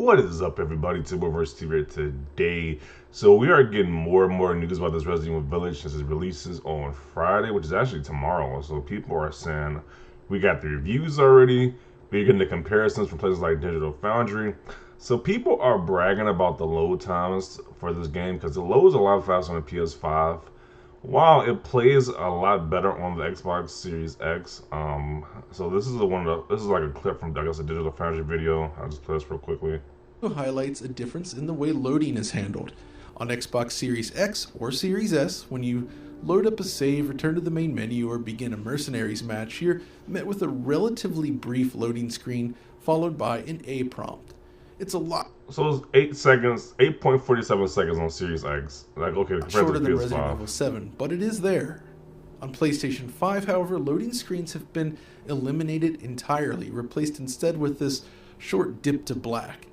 What is up, everybody? Timberverse TV today. So we are getting more and more news about this Resident Evil Village since it releases on Friday, which is actually tomorrow. So people are saying we got the reviews already. We're getting the comparisons from places like Digital Foundry. So people are bragging about the load times for this game because it loads a lot faster on the PS5. While it plays a lot better on the Xbox Series X. So this is this is like a clip from, I guess, a Digital Foundry video. I'll just play this real quickly. Highlights a difference in the way loading is handled. On Xbox Series X or Series S, when you load up a save, return to the main menu, or begin a mercenaries match, you're met with a relatively brief loading screen followed by an A prompt. It's a lot. So it's 8 seconds, 8.47 seconds on Series X. Like, okay, compared Shorter to than PS5. Resident Evil 7, but it is there. On PlayStation 5, however, loading screens have been eliminated entirely, replaced instead with this short dip to black.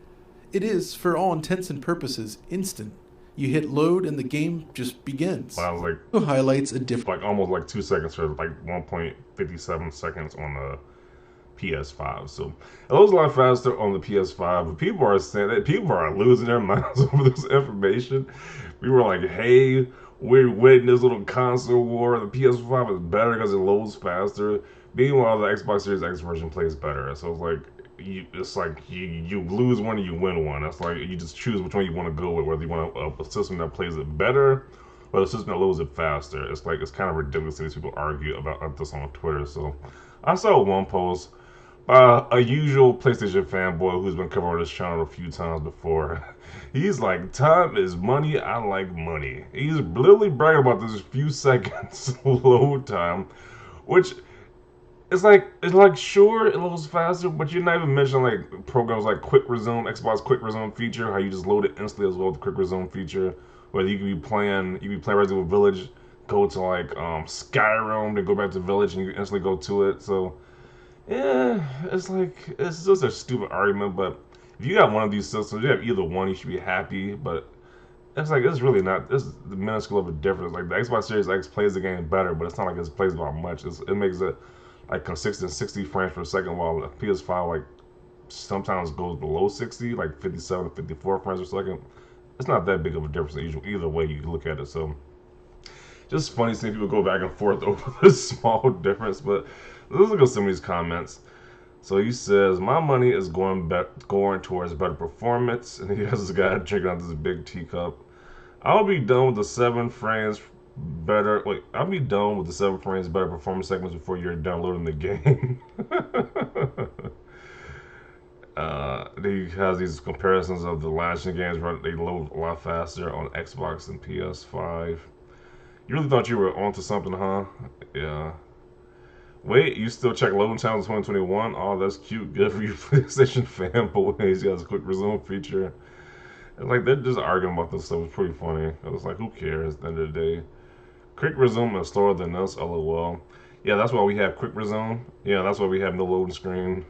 It is, for all intents and purposes, instant. You hit load and the game just begins. Wow, like, Highlights a difference. like almost like 2 seconds for like 1.57 seconds on the PS5. So it loads a lot faster on the PS5, but people are saying that people are losing their minds over this information. We were like, hey, we're winning this little console war. The PS5 is better because it loads faster. Meanwhile, the Xbox Series X version plays better. So it's like you lose one and you win one. That's like you just choose which one you want to go with, whether you want a system that plays it better or the system that loads it faster. It's kind of ridiculous that these people argue about this on Twitter. So I saw one post by a usual PlayStation fanboy who's been covering this channel a few times before. He's like, time is money, I like money. He's literally bragging about this few seconds load time, which it's like sure it loads faster, but you're not even mentioning like programs like Quick Resume, Xbox Quick Resume feature, how you just load it instantly as well with the Quick Resume feature. Whether you could be playing Resident Evil Village, go to like Skyrim, then go back to Village and you instantly go to it. So yeah, it's just a stupid argument, but if you got one of these systems, you have either one, you should be happy, but it's really not, it's the minuscule of a difference. Like the Xbox Series X plays the game better, but it's not like it plays by much. It makes it like consistent 60 frames per second, while the PS5 like sometimes goes below 60, like 57, 54 frames per second. It's not that big of a difference either way you look at it. So just funny seeing people go back and forth over this small difference, but let's look at some of these comments. So he says, my money is going towards better performance. And he has this guy drinking out this big teacup. I'll be done with the 7 frames better. Wait, I'll be done with the 7 frames better performance segments before you're downloading the game. He has these comparisons of the last gen games where they load a lot faster on Xbox and PS5. You really thought you were onto something, huh? Yeah. Wait, you still check loading times in 2021? Oh, that's cute. Good for you, PlayStation fanboys. He has a quick resume feature. It's like they're just arguing about this stuff. It's pretty funny. I was like, who cares at the end of the day? Quick resume is slower than us, lol. Yeah, that's why we have quick resume. Yeah, that's why we have no loading screen.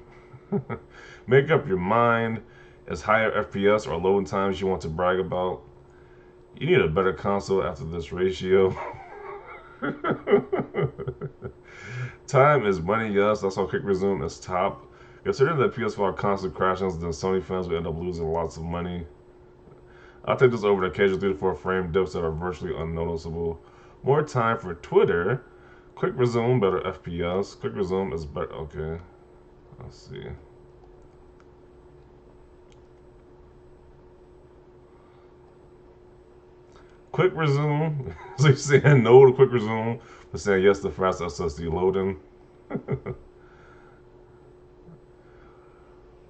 Make up your mind. As higher FPS or loading times you want to brag about. You need a better console after this ratio. Time is money, yes. That's how quick resume is top. Considering that PS5 constantly crashes, then Sony fans will end up losing lots of money. I'll take this over the occasional 3 to 4 frame dips that are virtually unnoticeable. More time for Twitter. Quick resume, better FPS. Quick resume is better. Okay. Let's see. Quick resume. So you're saying no to quick resume, but saying yes to fast SSD loading.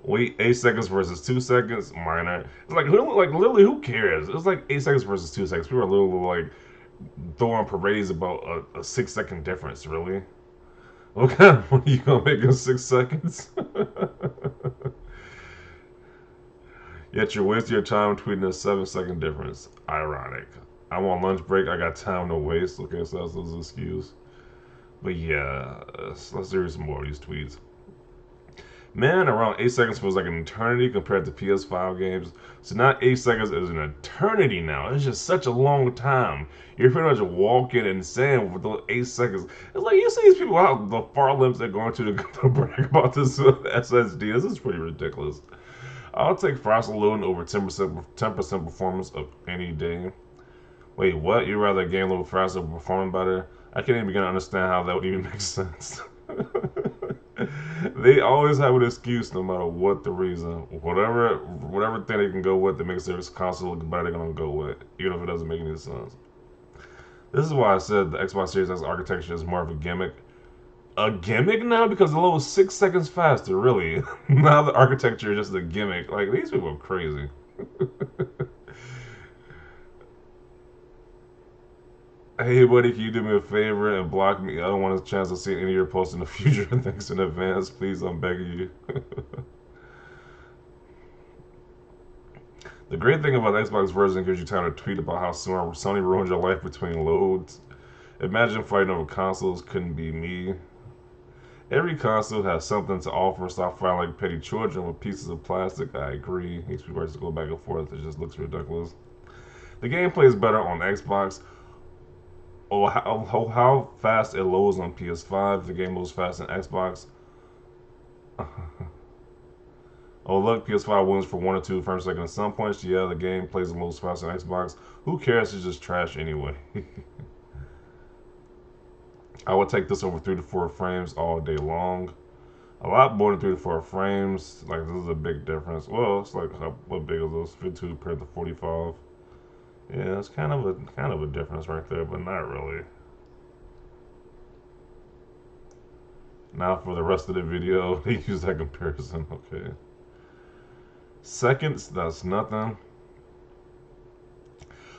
Wait 8 seconds versus 2 seconds, minor. It's like literally who cares? It's like 8 seconds versus 2 seconds. People are literally like throwing parades about a 6-second difference. Really? What kind of money you gonna make in 6 seconds? Yet you're wasting your time tweeting a 7-second difference. Ironic. I'm on lunch break. I got time to waste. Okay, so that's those excuse. But yeah, let's read some more of these tweets. Man, around 8 seconds feels like an eternity compared to PS5 games. So now 8 seconds is an eternity now. It's just such a long time. You're pretty much walking and saying with those 8 seconds. It's like you see these people out the far limbs they're going to brag about this SSD. This is pretty ridiculous. I'll take faster loading over 10% performance of any day. Wait, what? You'd rather a game load faster but perform better? I can't even begin to understand how that would even make sense. They always have an excuse no matter what the reason. Whatever thing they can go with that makes their console look better, they're gonna go with, even if it doesn't make any sense. This is why I said the Xbox Series X architecture is more of a gimmick. A gimmick now? Because the load was 6 seconds faster, really. Now the architecture is just a gimmick. Like, these people are crazy. Hey, buddy, can you do me a favor and block me? I don't want a chance to see any of your posts in the future. Thanks in advance. Please, I'm begging you. The great thing about the Xbox version gives you time to tweet about how Sony ruined your life between loads. Imagine fighting over consoles couldn't be me. Every console has something to offer. Stop fighting like petty children with pieces of plastic. I agree. These people just go back and forth. It just looks ridiculous. The gameplay is better on Xbox. Oh, how fast it loads on PS5. The game loads fast on Xbox. Oh, look, PS5 wins for 1 or 2 frames per second at some points. Yeah, the game plays and loads fast on Xbox. Who cares? It's just trash anyway. I would take this over 3 to 4 frames all day long. A lot more than 3 to 4 frames. Like, this is a big difference. Well, it's like, what big is this? 52 compared to 45. Yeah, it's kind of a difference right there, but not really. Now for the rest of the video, they use that comparison. Okay. Seconds, that's nothing.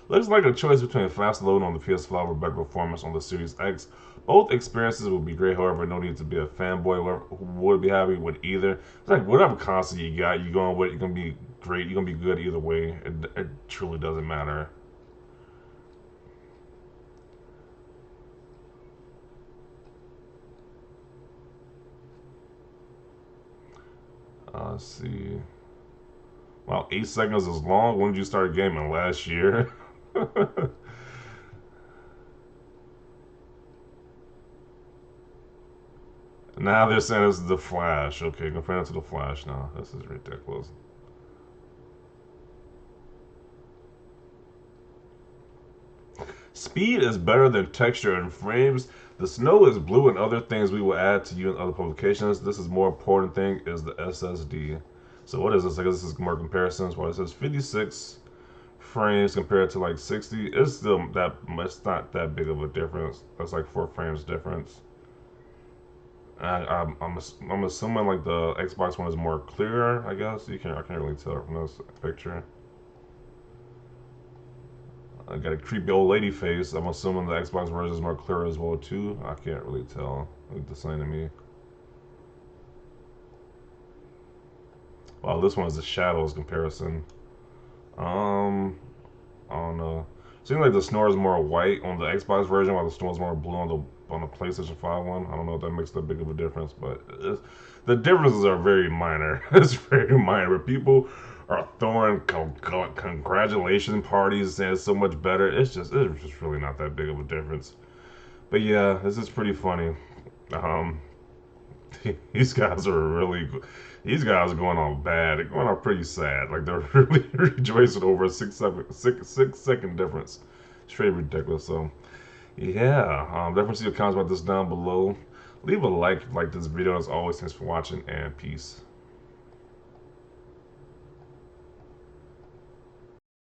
Looks like a choice between fast loading on the PS5 or better performance on the Series X. Both experiences would be great, however, no need to be a fanboy who would be happy with either. It's like whatever console you got, you're going with, you're gonna be great, you're gonna be good either way. It truly doesn't matter. Let's see. Wow, 8 seconds is long. When did you start gaming? Last year? Now they're saying this is the Flash. Okay, comparing it to the Flash now. This is ridiculous. Speed is better than texture and frames. The snow is blue and other things we will add to you in other publications. This is more important thing is the SSD. So what is this? I guess this is more comparisons. Well, it says 56 frames compared to like 60. It's still that it's not that big of a difference. That's like 4 frames difference. I'm assuming like the Xbox one is more clearer. I guess I can't really tell from this picture. I got a creepy old lady face. I'm assuming the Xbox version is more clear as well too. I can't really tell. Look the same to me. Wow, this one is the shadows comparison. I don't know. Seems like the snore is more white on the Xbox version, while the snore is more blue on the PlayStation 5 one. I don't know if that makes that big of a difference, but the differences are very minor. It's very minor. But people are throwing congratulation parties saying it's so much better. It's just really not that big of a difference. But yeah, this is pretty funny. Um, these guys are really, these guys are going on bad. They're going on pretty sad. Like they're really rejoicing over a 6 second difference. Straight ridiculous. So yeah, definitely see your comments about this down below. Leave a like if you like this video. As always, thanks for watching and peace.